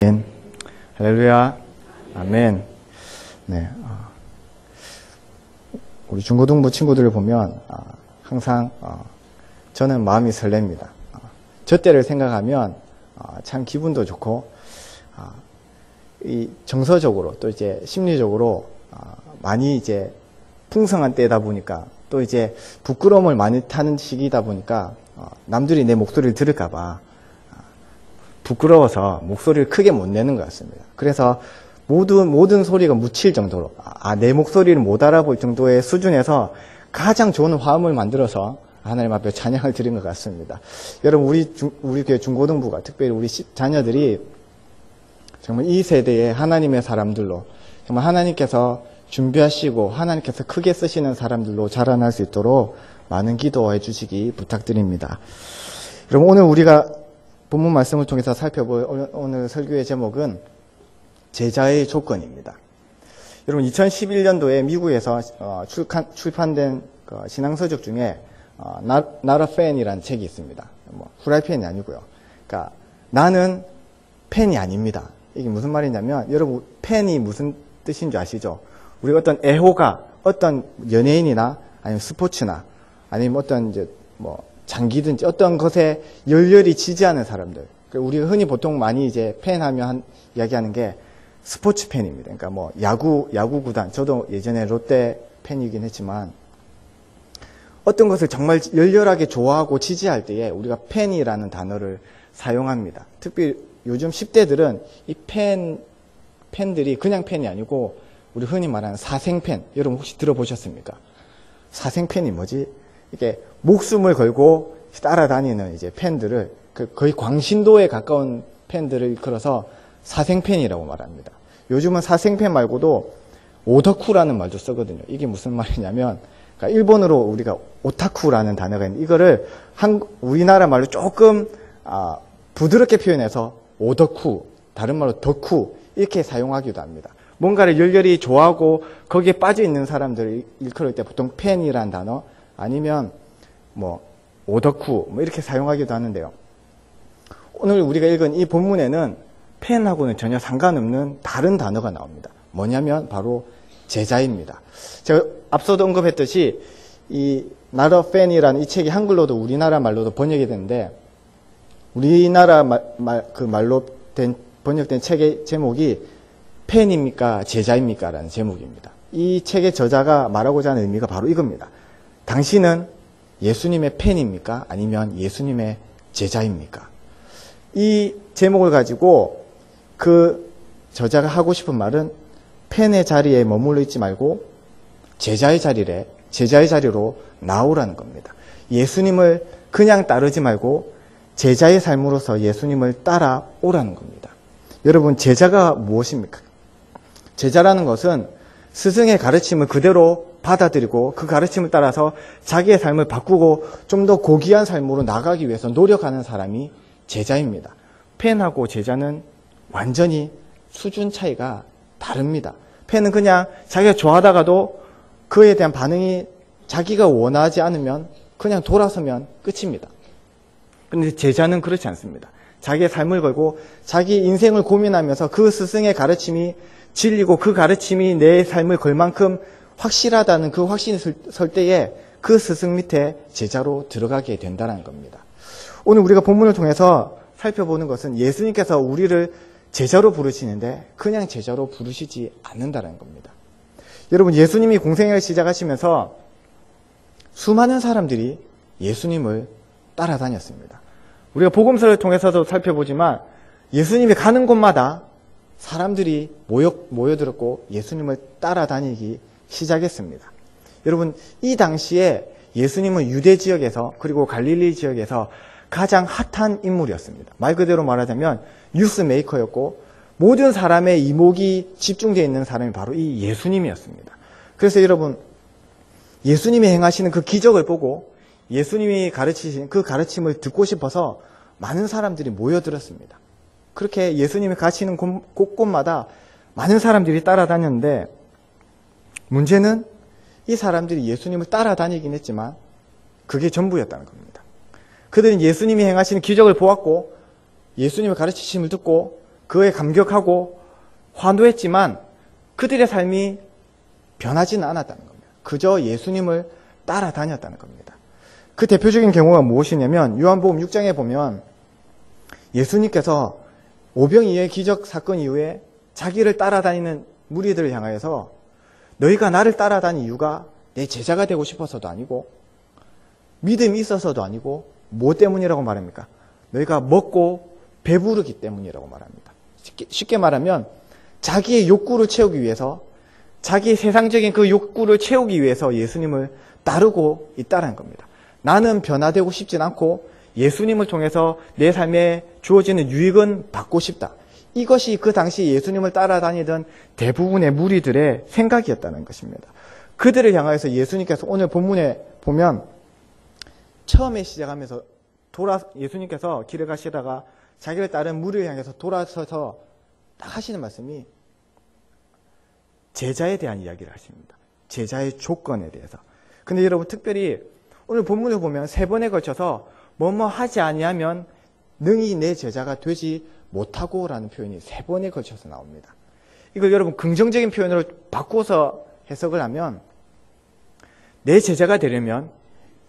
아멘. 할렐루야. 아멘. 네. 우리 중고등부 친구들을 보면 항상 저는 마음이 설렙니다. 저 때를 생각하면 참 기분도 좋고 이 정서적으로 또 이제 심리적으로 많이 이제 풍성한 때다 보니까 또 이제 부끄러움을 많이 타는 시기이다 보니까 남들이 내 목소리를 들을까봐 부끄러워서 목소리를 크게 못 내는 것 같습니다. 그래서 모든 소리가 묻힐 정도로 내 목소리를 못 알아볼 정도의 수준에서 가장 좋은 화음을 만들어서 하나님 앞에 찬양을 드린 것 같습니다. 여러분 우리 교회 중고등부가 특별히 우리 자녀들이 정말 이 세대의 하나님의 사람들로 정말 하나님께서 준비하시고 하나님께서 크게 쓰시는 사람들로 자라날 수 있도록 많은 기도해 주시기 부탁드립니다. 여러분 오늘 우리가 본문 말씀을 통해서 살펴볼 오늘 설교의 제목은 제자의 조건입니다. 여러분 2011년도에 미국에서 출판된 신앙서적 중에 Not a Fan이라는 책이 있습니다. 후라이팬이 아니고요. 그러니까 나는 팬이 아닙니다. 이게 무슨 말이냐면 여러분 팬이 무슨 뜻인 줄 아시죠? 우리가 어떤 애호가 어떤 연예인이나 아니면 스포츠나 아니면 어떤 이제 장기든지 어떤 것에 열렬히 지지하는 사람들. 우리가 흔히 보통 많이 이제 팬하면 이야기하는 게 스포츠 팬입니다. 그러니까 야구 구단. 저도 예전에 롯데 팬이긴 했지만 어떤 것을 정말 열렬하게 좋아하고 지지할 때에 우리가 팬이라는 단어를 사용합니다. 특히 요즘 10대들은 이 팬들이 그냥 팬이 아니고 우리 흔히 말하는 사생팬. 여러분 혹시 들어보셨습니까? 사생팬이 뭐지? 이게 목숨을 걸고 따라다니는 이제 팬들을 거의 광신도에 가까운 팬들을 일컬어서 사생팬이라고 말합니다. 요즘은 사생팬 말고도 오덕후라는 말도 쓰거든요. 이게 무슨 말이냐면 그러니까 일본어로 우리가 오타쿠라는 단어가 있는데 이거를 우리나라 말로 조금 부드럽게 표현해서 오덕후, 다른 말로 덕후 이렇게 사용하기도 합니다. 뭔가를 열렬히 좋아하고 거기에 빠져 있는 사람들을 일컬을 때 보통 팬이라는 단어 아니면 오덕후 이렇게 사용하기도 하는데요. 오늘 우리가 읽은 이 본문에는 팬하고는 전혀 상관없는 다른 단어가 나옵니다. 뭐냐면 바로 제자입니다. 제가 앞서도 언급했듯이 이 Not a Fan이라는 이 책이 한글로도 우리나라 말로도 번역이 됐는데 우리나라 말로 번역된 책의 제목이 팬입니까? 제자입니까? 라는 제목입니다. 이 책의 저자가 말하고자 하는 의미가 바로 이겁니다. 당신은 예수님의 팬입니까? 아니면 예수님의 제자입니까? 이 제목을 가지고 그 저자가 하고 싶은 말은 팬의 자리에 머물러 있지 말고 제자의 자리로 나오라는 겁니다. 예수님을 그냥 따르지 말고 제자의 삶으로서 예수님을 따라오라는 겁니다. 여러분 제자가 무엇입니까? 제자라는 것은 스승의 가르침을 그대로 받아들이고 그 가르침을 따라서 자기의 삶을 바꾸고 좀 더 고귀한 삶으로 나가기 위해서 노력하는 사람이 제자입니다. 팬하고 제자는 완전히 수준 차이가 다릅니다. 팬은 그냥 자기가 좋아하다가도 그에 대한 반응이 자기가 원하지 않으면 그냥 돌아서면 끝입니다. 그런데 제자는 그렇지 않습니다. 자기의 삶을 걸고 자기 인생을 고민하면서 그 스승의 가르침이 진리고 그 가르침이 내 삶을 걸 만큼 확실하다는 그 확신이 설 때에 그 스승 밑에 제자로 들어가게 된다는 겁니다. 오늘 우리가 본문을 통해서 살펴보는 것은 예수님께서 우리를 제자로 부르시는데 그냥 제자로 부르시지 않는다는 겁니다. 여러분 예수님이 공생애를 시작하시면서 수많은 사람들이 예수님을 따라다녔습니다. 우리가 복음서를 통해서도 살펴보지만 예수님이 가는 곳마다 사람들이 모여들었고 예수님을 따라다니기 시작했습니다. 여러분 이 당시에 예수님은 유대 지역에서 그리고 갈릴리 지역에서 가장 핫한 인물이었습니다. 말 그대로 말하자면 뉴스 메이커였고 모든 사람의 이목이 집중되어 있는 사람이 바로 이 예수님이었습니다. 그래서 여러분 예수님이 행하시는 그 기적을 보고 예수님이 가르치신 그 가르침을 듣고 싶어서 많은 사람들이 모여들었습니다. 그렇게 예수님이 가시는 곳곳마다 많은 사람들이 따라다녔는데 문제는 이 사람들이 예수님을 따라다니긴 했지만 그게 전부였다는 겁니다. 그들은 예수님이 행하시는 기적을 보았고 예수님의 가르치심을 듣고 그에 감격하고 환호했지만 그들의 삶이 변하지는 않았다는 겁니다. 그저 예수님을 따라다녔다는 겁니다. 그 대표적인 경우가 무엇이냐면 요한복음 6장에 보면 예수님께서 오병이의 기적 사건 이후에 자기를 따라다니는 무리들을 향하여서 너희가 나를 따라다닌 이유가 내 제자가 되고 싶어서도 아니고 믿음이 있어서도 아니고 뭐 때문이라고 말합니까? 너희가 먹고 배부르기 때문이라고 말합니다. 쉽게 말하면 자기의 욕구를 채우기 위해서 자기의 세상적인 그 욕구를 채우기 위해서 예수님을 따르고 있다는 겁니다. 나는 변화되고 싶진 않고 예수님을 통해서 내 삶에 주어지는 유익은 받고 싶다. 이것이 그 당시 예수님을 따라다니던 대부분의 무리들의 생각이었다는 것입니다. 그들을 향하여서 예수님께서 오늘 본문에 보면 처음에 시작하면서 예수님께서 길을 가시다가 자기를 따른 무리를 향해서 돌아서서 딱 하시는 말씀이 제자에 대한 이야기를 하십니다. 제자의 조건에 대해서. 근데 여러분 특별히 오늘 본문을 보면 3번에 걸쳐서 뭐뭐 하지 아니하면 능히 내 제자가 되지 못하고 라는 표현이 3번에 걸쳐서 나옵니다. 이걸 여러분 긍정적인 표현으로 바꿔서 해석을 하면 내 제자가 되려면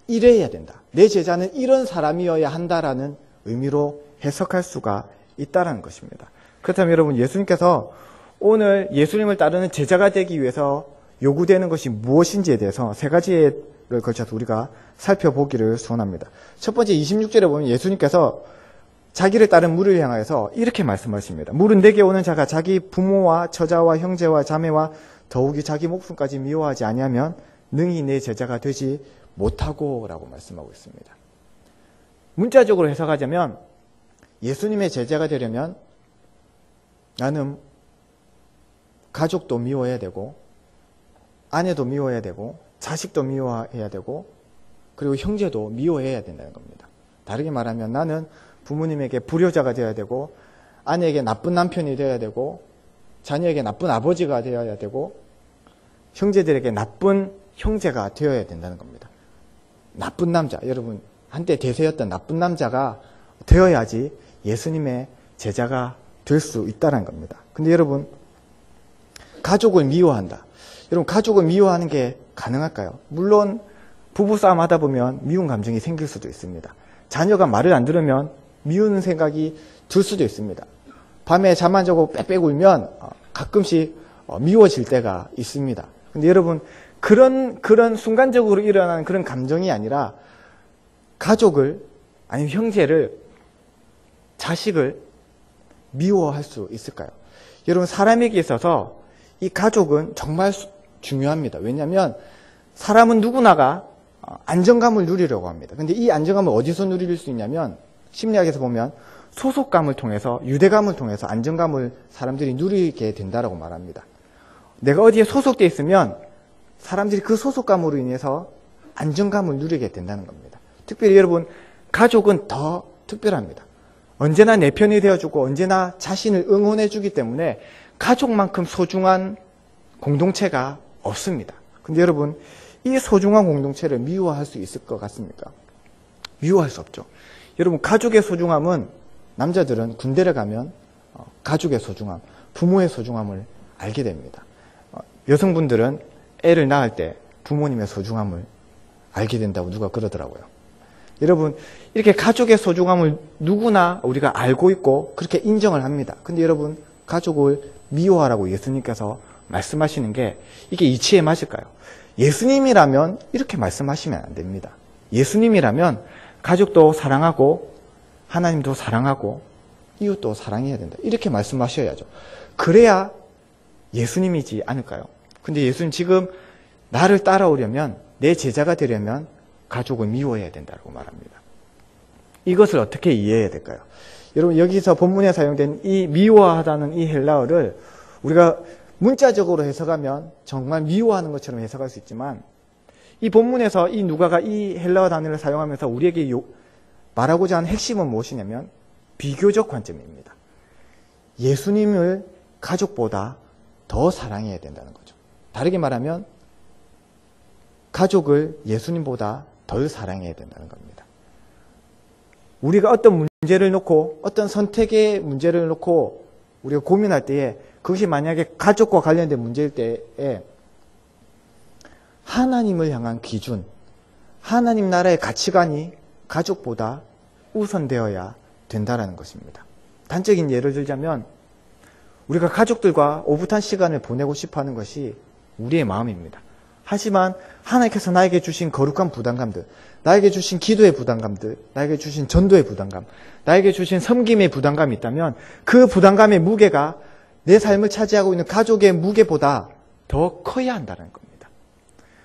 이래야 된다. 내 제자는 이런 사람이어야 한다라는 의미로 해석할 수가 있다는 것입니다. 그렇다면 여러분 예수님께서 오늘 예수님을 따르는 제자가 되기 위해서 요구되는 것이 무엇인지에 대해서 3가지를 걸쳐서 우리가 살펴보기를 소원합니다. 첫 번째 26절에 보면 예수님께서 자기를 따른 무리를 향하여서 이렇게 말씀하십니다. 물은 내게 오는 자가 자기 부모와 처자와 형제와 자매와 더욱이 자기 목숨까지 미워하지 아니하면 능히 내 제자가 되지 못하고 라고 말씀하고 있습니다. 문자적으로 해석하자면 예수님의 제자가 되려면 나는 가족도 미워해야 되고 아내도 미워해야 되고 자식도 미워해야 되고 그리고 형제도 미워해야 된다는 겁니다. 다르게 말하면 나는 부모님에게 불효자가 되어야 되고 아내에게 나쁜 남편이 되어야 되고 자녀에게 나쁜 아버지가 되어야 되고 형제들에게 나쁜 형제가 되어야 된다는 겁니다. 나쁜 남자, 여러분 한때 대세였던 나쁜 남자가 되어야지 예수님의 제자가 될 수 있다는 겁니다. 근데 여러분 가족을 미워한다. 여러분 가족을 미워하는 게 가능할까요? 물론 부부싸움 하다 보면 미운 감정이 생길 수도 있습니다. 자녀가 말을 안 들으면 미우는 생각이 들 수도 있습니다. 밤에 잠 안 자고 빽빽 울면 가끔씩 미워질 때가 있습니다. 근데 여러분 그런 순간적으로 일어나는 그런 감정이 아니라 가족을 아니면 형제를 자식을 미워할 수 있을까요? 여러분 사람에게 있어서 이 가족은 정말 중요합니다. 왜냐하면 사람은 누구나가 안정감을 누리려고 합니다. 근데 이 안정감을 어디서 누릴 수 있냐면 심리학에서 보면 소속감을 통해서 유대감을 통해서 안정감을 사람들이 누리게 된다라고 말합니다. 내가 어디에 소속되어 있으면 사람들이 그 소속감으로 인해서 안정감을 누리게 된다는 겁니다. 특별히 여러분 가족은 더 특별합니다. 언제나 내 편이 되어주고 언제나 자신을 응원해주기 때문에 가족만큼 소중한 공동체가 없습니다. 근데 여러분 이 소중한 공동체를 미워할 수 있을 것 같습니까? 미워할 수 없죠. 여러분 가족의 소중함은 남자들은 군대를 가면 가족의 소중함, 부모의 소중함을 알게 됩니다. 여성분들은 애를 낳을 때 부모님의 소중함을 알게 된다고 누가 그러더라고요. 여러분 이렇게 가족의 소중함을 누구나 우리가 알고 있고 그렇게 인정을 합니다. 근데 여러분 가족을 미워하라고 예수님께서 말씀하시는 게 이게 이치에 맞을까요? 예수님이라면 이렇게 말씀하시면 안 됩니다. 예수님이라면 가족도 사랑하고 하나님도 사랑하고 이웃도 사랑해야 된다. 이렇게 말씀하셔야죠. 그래야 예수님이지 않을까요? 근데 예수님 지금 나를 따라오려면 내 제자가 되려면 가족을 미워해야 된다고 말합니다. 이것을 어떻게 이해해야 될까요? 여러분 여기서 본문에 사용된 이 미워하다는 이 헬라어를 우리가 문자적으로 해석하면 정말 미워하는 것처럼 해석할 수 있지만 이 본문에서 이 누가가 이 헬라어 단어를 사용하면서 우리에게 말하고자 하는 핵심은 무엇이냐면 비교적 관점입니다. 예수님을 가족보다 더 사랑해야 된다는 거죠. 다르게 말하면 가족을 예수님보다 덜 사랑해야 된다는 겁니다. 우리가 어떤 문제를 놓고 어떤 선택의 문제를 놓고 우리가 고민할 때에 그것이 만약에 가족과 관련된 문제일 때에 하나님을 향한 기준, 하나님 나라의 가치관이 가족보다 우선되어야 된다는 것입니다. 단적인 예를 들자면 우리가 가족들과 오붓한 시간을 보내고 싶어하는 것이 우리의 마음입니다. 하지만 하나님께서 나에게 주신 거룩한 부담감들, 나에게 주신 기도의 부담감들, 나에게 주신 전도의 부담감, 나에게 주신 섬김의 부담감이 있다면 그 부담감의 무게가 내 삶을 차지하고 있는 가족의 무게보다 더 커야 한다는 겁니다.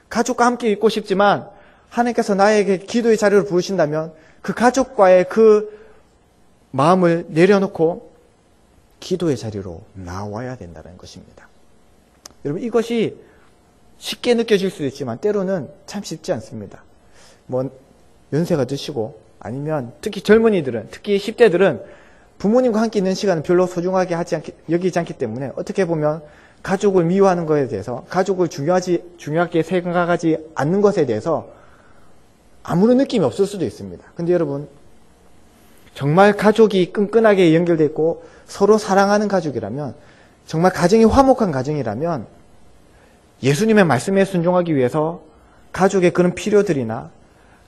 가족과 함께 있고 싶지만 하나님께서 나에게 기도의 자리를 부르신다면 그 가족과의 그 마음을 내려놓고 기도의 자리로 나와야 된다는 것입니다. 여러분, 이것이 쉽게 느껴질 수도 있지만 때로는 참 쉽지 않습니다. 연세가 드시고 아니면 특히 젊은이들은, 특히 10대들은 부모님과 함께 있는 시간을 별로 소중하게 여기지 않기 때문에 어떻게 보면 가족을 미워하는 것에 대해서, 가족을 중요하게 생각하지 않는 것에 대해서 아무런 느낌이 없을 수도 있습니다. 근데 여러분, 정말 가족이 끈끈하게 연결되어 있고 서로 사랑하는 가족이라면, 정말 가정이 화목한 가정이라면 예수님의 말씀에 순종하기 위해서 가족의 그런 필요들이나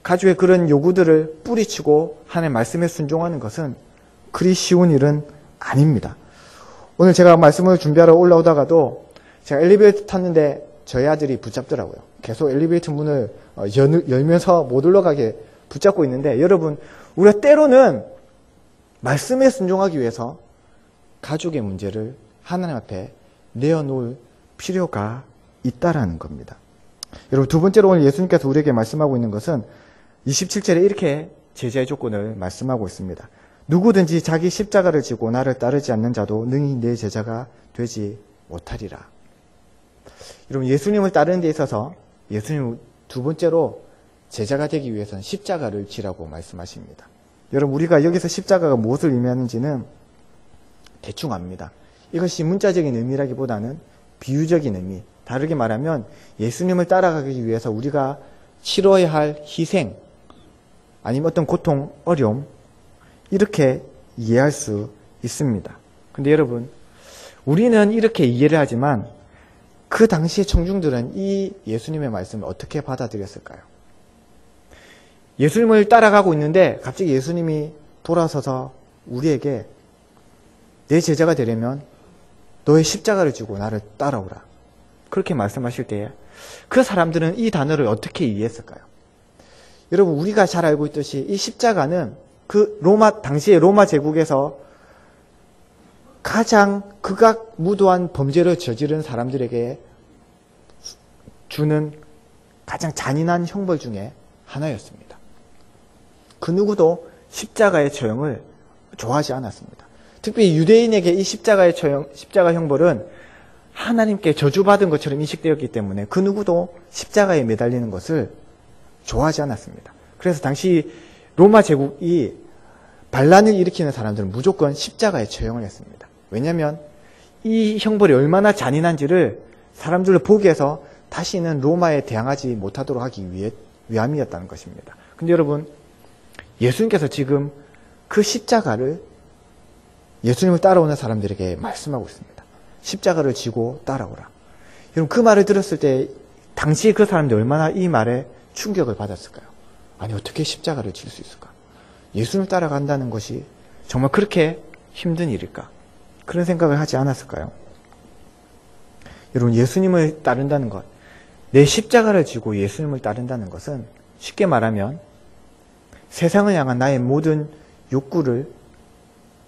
가족의 그런 요구들을 뿌리치고 하나님의 말씀에 순종하는 것은 그리 쉬운 일은 아닙니다. 오늘 제가 말씀을 준비하러 올라오다가도 제가 엘리베이터 탔는데 저희 아들이 붙잡더라고요. 계속 엘리베이터 문을 열면서 못 올라가게 붙잡고 있는데, 여러분, 우리가 때로는 말씀에 순종하기 위해서 가족의 문제를 하나님 앞에 내어놓을 필요가 있다라는 겁니다. 여러분, 두 번째로 오늘 예수님께서 우리에게 말씀하고 있는 것은 27절에 이렇게 제자의 조건을 말씀하고 있습니다. 누구든지 자기 십자가를 지고 나를 따르지 않는 자도 능히 내 제자가 되지 못하리라. 여러분, 예수님을 따르는 데 있어서 예수님 두 번째로 제자가 되기 위해서는 십자가를 지라고 말씀하십니다. 여러분, 우리가 여기서 십자가가 무엇을 의미하는지는 대충 압니다. 이것이 문자적인 의미라기보다는 비유적인 의미, 다르게 말하면 예수님을 따라가기 위해서 우리가 치러야 할 희생, 아니면 어떤 고통, 어려움, 이렇게 이해할 수 있습니다. 근데 여러분, 우리는 이렇게 이해를 하지만 그 당시의 청중들은 이 예수님의 말씀을 어떻게 받아들였을까요? 예수님을 따라가고 있는데 갑자기 예수님이 돌아서서 우리에게 내 제자가 되려면 너의 십자가를 지고 나를 따라오라, 그렇게 말씀하실 때에 그 사람들은 이 단어를 어떻게 이해했을까요? 여러분, 우리가 잘 알고 있듯이 이 십자가는 그 당시의 로마 제국에서 가장 극악무도한 범죄를 저지른 사람들에게 주는 가장 잔인한 형벌 중에 하나였습니다. 그 누구도 십자가의 처형을 좋아하지 않았습니다. 특히 유대인에게 이 십자가 형벌은 하나님께 저주받은 것처럼 인식되었기 때문에 그 누구도 십자가에 매달리는 것을 좋아하지 않았습니다. 그래서 당시 로마 제국이 반란을 일으키는 사람들은 무조건 십자가에 처형을 했습니다. 왜냐하면 이 형벌이 얼마나 잔인한지를 사람들을 보게 해서 다시는 로마에 대항하지 못하도록 하기 위함이었다는 것입니다. 근데 여러분, 예수님께서 지금 그 십자가를 예수님을 따라오는 사람들에게 말씀하고 있습니다. 십자가를 지고 따라오라. 여러분, 그 말을 들었을 때 당시 그 사람들이 얼마나 이 말에 충격을 받았을까요? 아니, 어떻게 십자가를 질 수 있을까? 예수님을 따라간다는 것이 정말 그렇게 힘든 일일까? 그런 생각을 하지 않았을까요? 여러분, 예수님을 따른다는 것, 내 십자가를 지고 예수님을 따른다는 것은 쉽게 말하면 세상을 향한 나의 모든 욕구를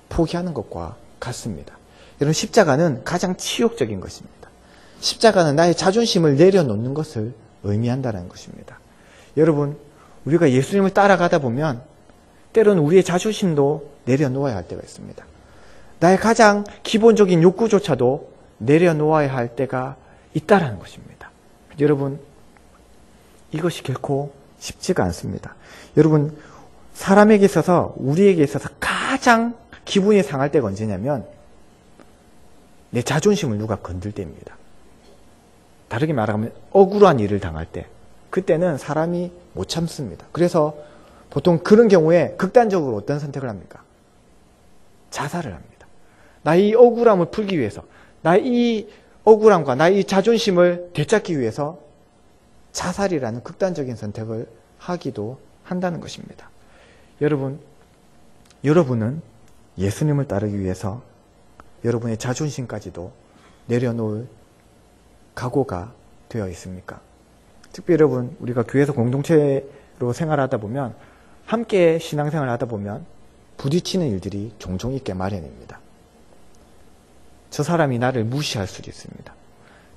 포기하는 것과 같습니다. 여러분, 십자가는 가장 치욕적인 것입니다. 십자가는 나의 자존심을 내려놓는 것을 의미한다는 것입니다. 여러분, 우리가 예수님을 따라가다 보면 때로는 우리의 자존심도 내려놓아야 할 때가 있습니다. 나의 가장 기본적인 욕구조차도 내려놓아야 할 때가 있다라는 것입니다. 여러분, 이것이 결코 쉽지가 않습니다. 여러분, 사람에게 있어서, 우리에게 있어서 가장 기분이 상할 때가 언제냐면 내 자존심을 누가 건들 때입니다. 다르게 말하면 억울한 일을 당할 때, 그때는 사람이 못 참습니다. 그래서 보통 그런 경우에 극단적으로 어떤 선택을 합니까? 자살을 합니다. 나의 이 억울함을 풀기 위해서, 나의 이 억울함과 나의 이 자존심을 되찾기 위해서 자살이라는 극단적인 선택을 하기도 한다는 것입니다. 여러분은 예수님을 따르기 위해서 여러분의 자존심까지도 내려놓을 각오가 되어 있습니까? 특별히 여러분, 우리가 교회에서 공동체로 생활하다 보면, 함께 신앙생활을 하다 보면 부딪히는 일들이 종종 있게 마련입니다. 저 사람이 나를 무시할 수도 있습니다.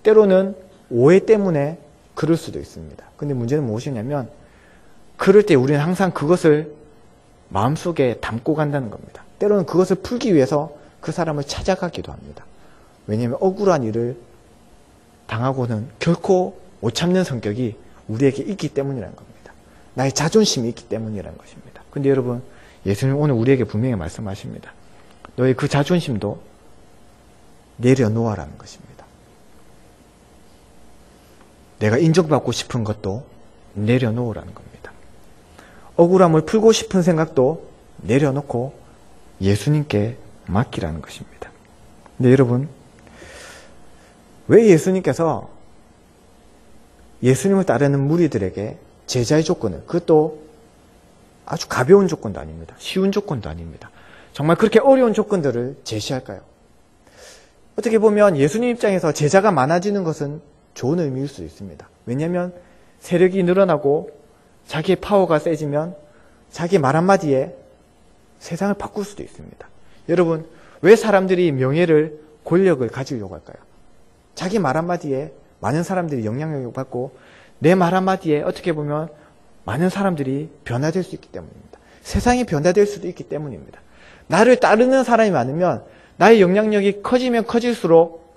때로는 오해 때문에 그럴 수도 있습니다. 근데 문제는 무엇이냐면, 그럴 때 우리는 항상 그것을 마음속에 담고 간다는 겁니다. 때로는 그것을 풀기 위해서 그 사람을 찾아가기도 합니다. 왜냐하면 억울한 일을 당하고는 결코 못 참는 성격이 우리에게 있기 때문이라는 겁니다. 나의 자존심이 있기 때문이라는 것입니다. 근데 여러분, 예수님 오늘 우리에게 분명히 말씀하십니다. 너의 그 자존심도 내려놓아라는 것입니다. 내가 인정받고 싶은 것도 내려놓으라는 겁니다. 억울함을 풀고 싶은 생각도 내려놓고 예수님께 맡기라는 것입니다. 근데 여러분, 왜 예수님께서 예수님을 따르는 무리들에게 제자의 조건을, 그것도 아주 가벼운 조건도 아닙니다. 쉬운 조건도 아닙니다. 정말 그렇게 어려운 조건들을 제시할까요? 어떻게 보면 예수님 입장에서 제자가 많아지는 것은 좋은 의미일 수 있습니다. 왜냐하면 세력이 늘어나고 자기의 파워가 세지면 자기 말 한마디에 세상을 바꿀 수도 있습니다. 여러분, 왜 사람들이 명예를, 권력을 가지려고 할까요? 자기 말 한마디에 많은 사람들이 영향력을 받고 내 말 한마디에 어떻게 보면 많은 사람들이 변화될 수 있기 때문입니다. 세상이 변화될 수도 있기 때문입니다. 나를 따르는 사람이 많으면 나의 영향력이 커지면 커질수록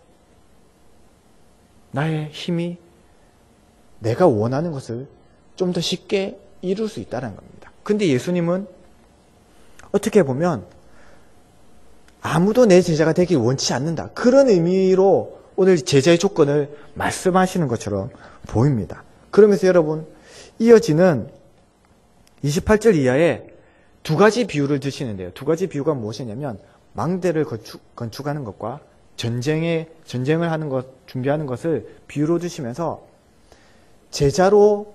나의 힘이 내가 원하는 것을 좀 더 쉽게 이룰 수 있다는 겁니다. 근데 예수님은 어떻게 보면 아무도 내 제자가 되길 원치 않는다, 그런 의미로 오늘 제자의 조건을 말씀하시는 것처럼 보입니다. 그러면서 여러분, 이어지는 28절 이하에 두 가지 비유를 드시는데요. 두 가지 비유가 무엇이냐면 망대를 건축하는 것과 전쟁을 하는 것, 준비하는 것을 비유로 드시면서 제자로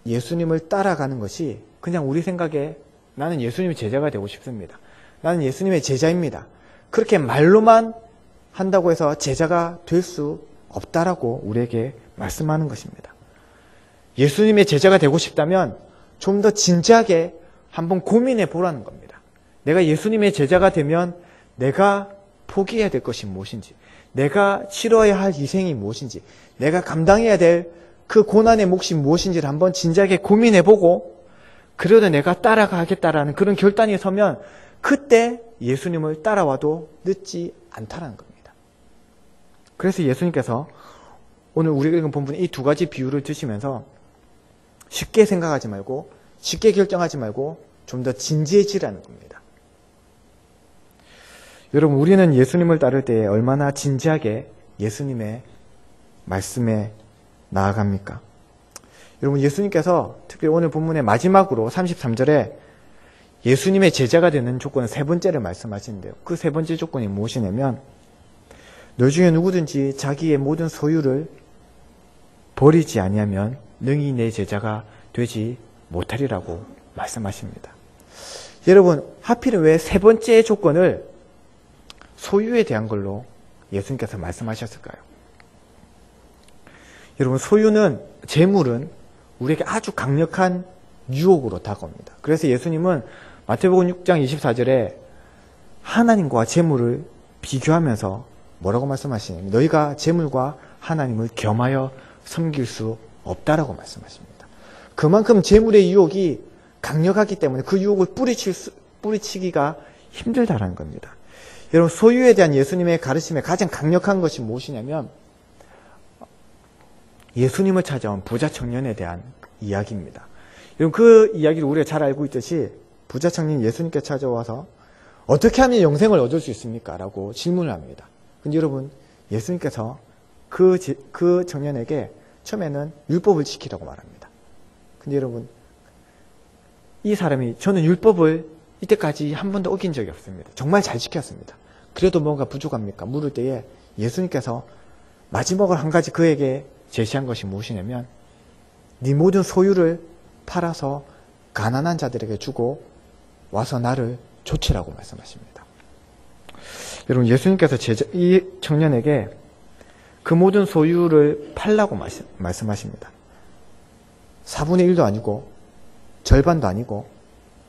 예수님을 따라가는 것이 그냥 우리 생각에 나는 예수님의 제자가 되고 싶습니다, 나는 예수님의 제자입니다, 그렇게 말로만 한다고 해서 제자가 될 수 없다라고 우리에게 말씀하는 것입니다. 예수님의 제자가 되고 싶다면 좀 더 진지하게 한번 고민해 보라는 겁니다. 내가 예수님의 제자가 되면 내가 포기해야 될 것이 무엇인지, 내가 치러야 할 희생이 무엇인지, 내가 감당해야 될 그 고난의 몫이 무엇인지를 한번 진지하게 고민해 보고, 그래도 내가 따라가겠다라는 그런 결단이 서면 그때 예수님을 따라와도 늦지 않다는 겁니다. 그래서 예수님께서 오늘 우리가 읽은 본문에 이 두 가지 비유를 드시면서 쉽게 생각하지 말고, 쉽게 결정하지 말고 좀 더 진지해지라는 겁니다. 여러분, 우리는 예수님을 따를 때 얼마나 진지하게 예수님의 말씀에 나아갑니까? 여러분, 예수님께서 특별히 오늘 본문의 마지막으로 33절에 예수님의 제자가 되는 조건은 세 번째를 말씀하시는데요. 그 세 번째 조건이 무엇이냐면, 너 중에 누구든지 자기의 모든 소유를 버리지 아니하면 능히 내 제자가 되지 못하리라고 말씀하십니다. 여러분, 하필은 왜 세 번째 조건을 소유에 대한 걸로 예수님께서 말씀하셨을까요? 여러분, 소유는, 재물은 우리에게 아주 강력한 유혹으로 다가옵니다. 그래서 예수님은 마태복음 6장 24절에 하나님과 재물을 비교하면서 뭐라고 말씀하시냐면 너희가 재물과 하나님을 겸하여 섬길 수 없다라고 말씀하십니다. 그만큼 재물의 유혹이 강력하기 때문에 그 유혹을 뿌리치기가 힘들다라는 겁니다. 여러분, 소유에 대한 예수님의 가르침의 가장 강력한 것이 무엇이냐면 예수님을 찾아온 부자 청년에 대한 이야기입니다. 여러분, 그 이야기를 우리가 잘 알고 있듯이 부자 청년이 예수님께 찾아와서 어떻게 하면 영생을 얻을 수 있습니까? 라고 질문을 합니다. 근데 여러분, 예수님께서 그 청년에게 처음에는 율법을 지키라고 말합니다. 근데 여러분, 이 사람이 저는 율법을 이때까지 한 번도 어긴 적이 없습니다. 정말 잘 지켰습니다. 그래도 뭔가 부족합니까? 물을 때에 예수님께서 마지막으로 한 가지 그에게 제시한 것이 무엇이냐면 네 모든 소유를 팔아서 가난한 자들에게 주고 와서 나를 좇으라고 말씀하십니다. 여러분, 예수님께서 이 청년에게 그 모든 소유를 팔라고 말씀하십니다. 4분의 1도 아니고 절반도 아니고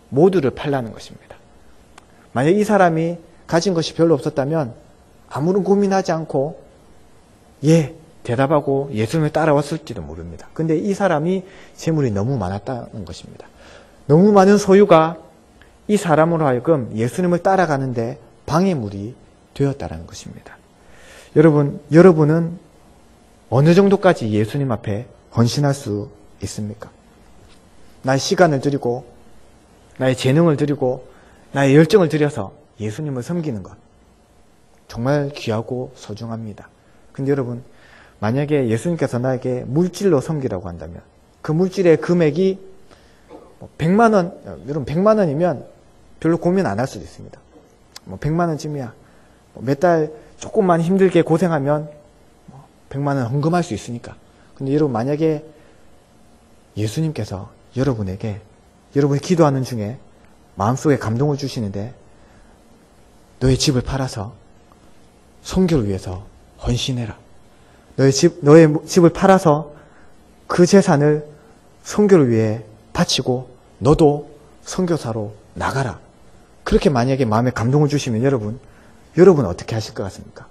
모두를 팔라는 것입니다. 만약 이 사람이 가진 것이 별로 없었다면 아무런 고민하지 않고 예 대답하고 예수님을 따라왔을지도 모릅니다. 근데 이 사람이 재물이 너무 많았다는 것입니다. 너무 많은 소유가 이 사람으로 하여금 예수님을 따라가는데 방해물이 되었다는 것입니다. 여러분은 어느 정도까지 예수님 앞에 헌신할 수 있습니까? 나의 시간을 드리고 나의 재능을 드리고 나의 열정을 들여서 예수님을 섬기는 것 정말 귀하고 소중합니다. 근데 여러분, 만약에 예수님께서 나에게 물질로 섬기라고 한다면 그 물질의 금액이 100만 원, 여러분 100만 원이면 별로 고민 안 할 수도 있습니다. 100만 원쯤이야. 몇 달 조금만 힘들게 고생하면 100만 원 헌금할 수 있으니까. 근데 여러분, 만약에 예수님께서 여러분이 기도하는 중에 마음속에 감동을 주시는데 너의 집을 팔아서 선교를 위해서 헌신해라. 너의 집을 팔아서 그 재산을 선교를 위해 바치고 너도 선교사로 나가라. 그렇게 만약에 마음에 감동을 주시면 여러분 어떻게 하실 것 같습니까?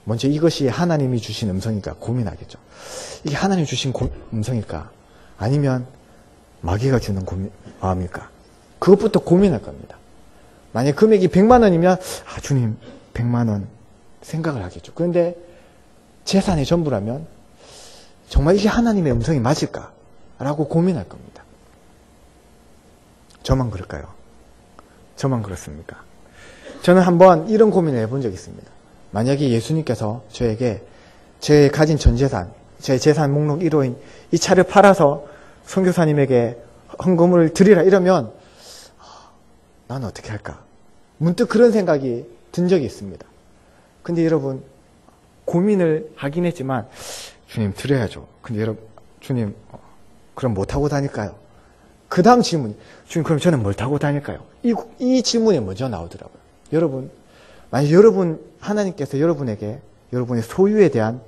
먼저 이것이 하나님이 주신 음성일까 고민하겠죠. 이게 하나님이 주신 음성일까? 아니면 마귀가 주는 마음일까? 그것부터 고민할 겁니다. 만약 금액이 100만 원이면 주님 100만 원 생각을 하겠죠. 그런데 재산의 전부라면 정말 이게 하나님의 음성이 맞을까? 라고 고민할 겁니다. 저만 그럴까요? 저만 그렇습니까? 저는 한번 이런 고민을 해본 적이 있습니다. 만약에 예수님께서 저에게 제 가진 전 재산, 제 재산 목록 1호인 이 차를 팔아서 선교사님에게 헌금을 드리라 이러면 나는 어떻게 할까? 문득 그런 생각이 든 적이 있습니다. 근데 여러분, 고민을 하긴 했지만 주님 드려야죠. 근데 주님 그럼 뭐 타고 다닐까요? 그 다음 질문이 주님 그럼 저는 뭘 타고 다닐까요? 이 질문이 먼저 나오더라고요. 여러분, 만약 하나님께서 여러분에게 여러분의 소유에 대한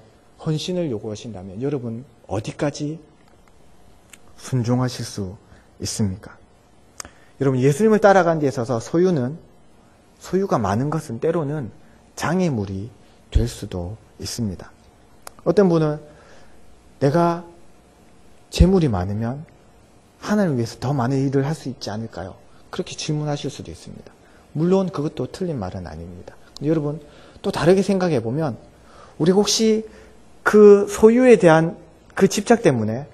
헌신을 요구하신다면 여러분 어디까지 순종하실 수 있습니까? 여러분, 예수님을 따라가는 데 있어서 소유가 많은 것은 때로는 장애물이 될 수도 있습니다. 어떤 분은 내가 재물이 많으면 하나님을 위해서 더 많은 일을 할 수 있지 않을까요? 그렇게 질문하실 수도 있습니다. 물론 그것도 틀린 말은 아닙니다. 근데 여러분, 또 다르게 생각해 보면 우리가 혹시 그 소유에 대한 그 집착 때문에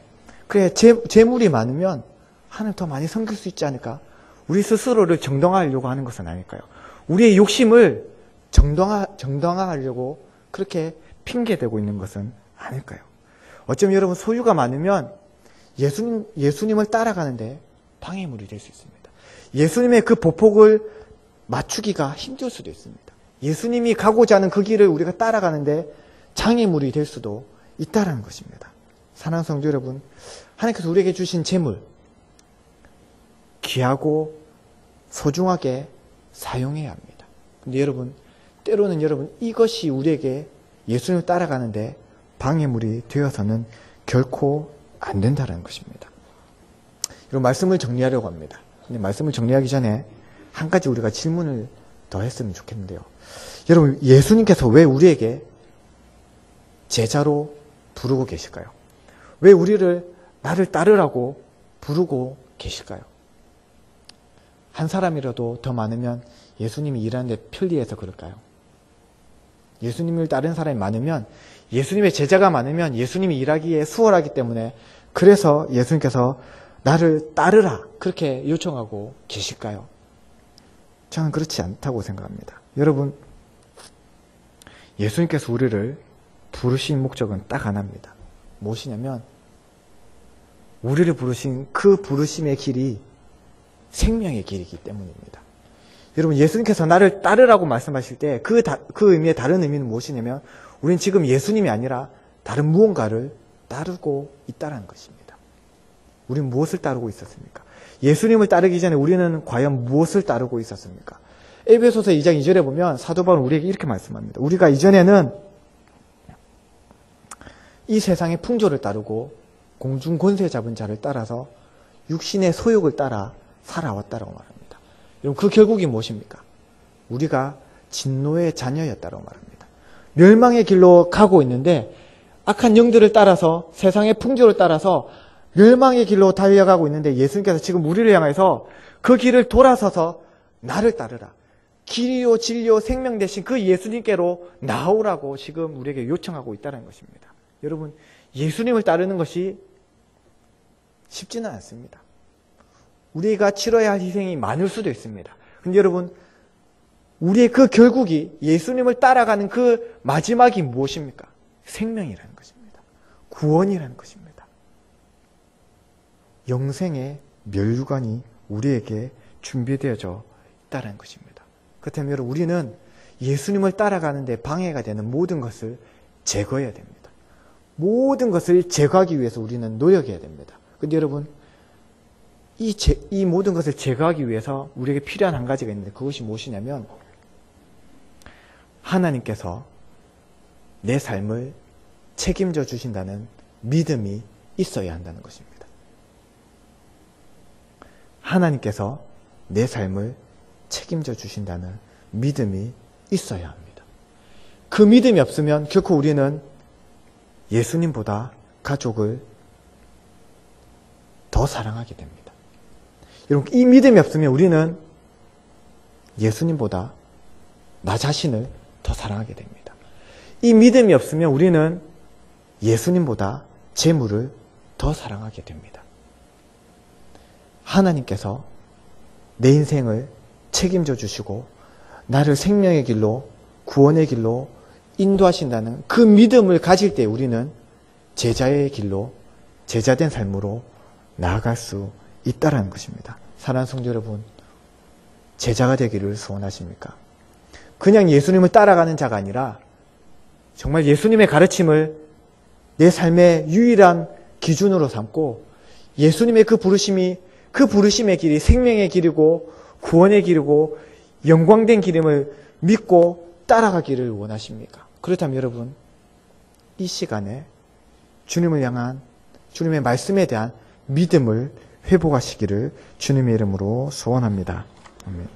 그래 재물이 많으면 하나님 더 많이 섬길 수 있지 않을까? 우리 스스로를 정당화하려고 하는 것은 아닐까요? 우리의 욕심을 정당화하려고 그렇게 핑계대고 있는 것은 아닐까요? 어쩌면 여러분 소유가 많으면 예수님을 따라가는데 방해물이 될 수 있습니다. 예수님의 그 보폭을 맞추기가 힘들 수도 있습니다. 예수님이 가고자 하는 그 길을 우리가 따라가는데 장애물이 될 수도 있다는 것입니다. 사랑하는 성도 여러분, 하나님께서 우리에게 주신 재물 귀하고 소중하게 사용해야 합니다. 근데 여러분, 때로는 이것이 우리에게 예수님을 따라가는데 방해물이 되어서는 결코 안 된다는 것입니다. 여러분, 말씀을 정리하려고 합니다. 근데 말씀을 정리하기 전에 한 가지 우리가 질문을 더 했으면 좋겠는데요. 여러분, 예수님께서 왜 우리에게 제자로 부르고 계실까요? 왜 나를 따르라고 부르고 계실까요? 한 사람이라도 더 많으면 예수님이 일하는데 편리해서 그럴까요? 예수님을 따르는 사람이 많으면, 예수님의 제자가 많으면 예수님이 일하기에 수월하기 때문에, 그래서 예수님께서 나를 따르라 그렇게 요청하고 계실까요? 저는 그렇지 않다고 생각합니다. 여러분, 예수님께서 우리를 부르신 목적은 딱 하나입니다. 무엇이냐면 우리를 부르신 그 부르심의 길이 생명의 길이기 때문입니다. 여러분, 예수님께서 나를 따르라고 말씀하실 때 그 의미의 다른 의미는 무엇이냐면 우리는 지금 예수님이 아니라 다른 무언가를 따르고 있다는 것입니다. 우리는 무엇을 따르고 있었습니까? 예수님을 따르기 전에 우리는 과연 무엇을 따르고 있었습니까? 에베소서 2장 2절에 보면 사도 바울은 우리에게 이렇게 말씀합니다. 우리가 이전에는 이 세상의 풍조를 따르고 공중 권세 잡은 자를 따라서 육신의 소욕을 따라 살아왔다고 말합니다. 여러분, 그 결국이 무엇입니까? 우리가 진노의 자녀였다고 말합니다. 멸망의 길로 가고 있는데 악한 영들을 따라서 세상의 풍조를 따라서 멸망의 길로 달려가고 있는데 예수님께서 지금 우리를 향해서 그 길을 돌아서서 나를 따르라. 길이요 진리요 생명 되신 그 예수님께로 나오라고 지금 우리에게 요청하고 있다는 것입니다. 여러분, 예수님을 따르는 것이 쉽지는 않습니다. 우리가 치러야 할 희생이 많을 수도 있습니다. 근데 여러분, 우리의 그 결국이 예수님을 따라가는 그 마지막이 무엇입니까? 생명이라는 것입니다. 구원이라는 것입니다. 영생의 멸류관이 우리에게 준비되어져 있다는 것입니다. 그렇다면 여러분, 우리는 예수님을 따라가는데 방해가 되는 모든 것을 제거해야 됩니다. 모든 것을 제거하기 위해서 우리는 노력해야 됩니다. 근데 여러분, 이 모든 것을 제거하기 위해서 우리에게 필요한 한 가지가 있는데 그것이 무엇이냐면 하나님께서 내 삶을 책임져 주신다는 믿음이 있어야 한다는 것입니다. 하나님께서 내 삶을 책임져 주신다는 믿음이 있어야 합니다. 그 믿음이 없으면 결코 우리는 예수님보다 가족을 더 사랑하게 됩니다. 여러분, 이 믿음이 없으면 우리는 예수님보다 나 자신을 더 사랑하게 됩니다. 이 믿음이 없으면 우리는 예수님보다 재물을 더 사랑하게 됩니다. 하나님께서 내 인생을 책임져 주시고 나를 생명의 길로, 구원의 길로 인도하신다는 그 믿음을 가질 때 우리는 제자의 길로, 제자된 삶으로 나아갈 수 있다라는 것입니다. 사랑하는 성도 여러분, 제자가 되기를 소원하십니까? 그냥 예수님을 따라가는 자가 아니라 정말 예수님의 가르침을 내 삶의 유일한 기준으로 삼고 예수님의 그 부르심의 길이 생명의 길이고 구원의 길이고 영광된 길임을 믿고 따라가기를 원하십니까? 그렇다면 여러분, 이 시간에 주님을 향한 주님의 말씀에 대한 믿음을 회복하시기를 주님의 이름으로 소원합니다. 아멘.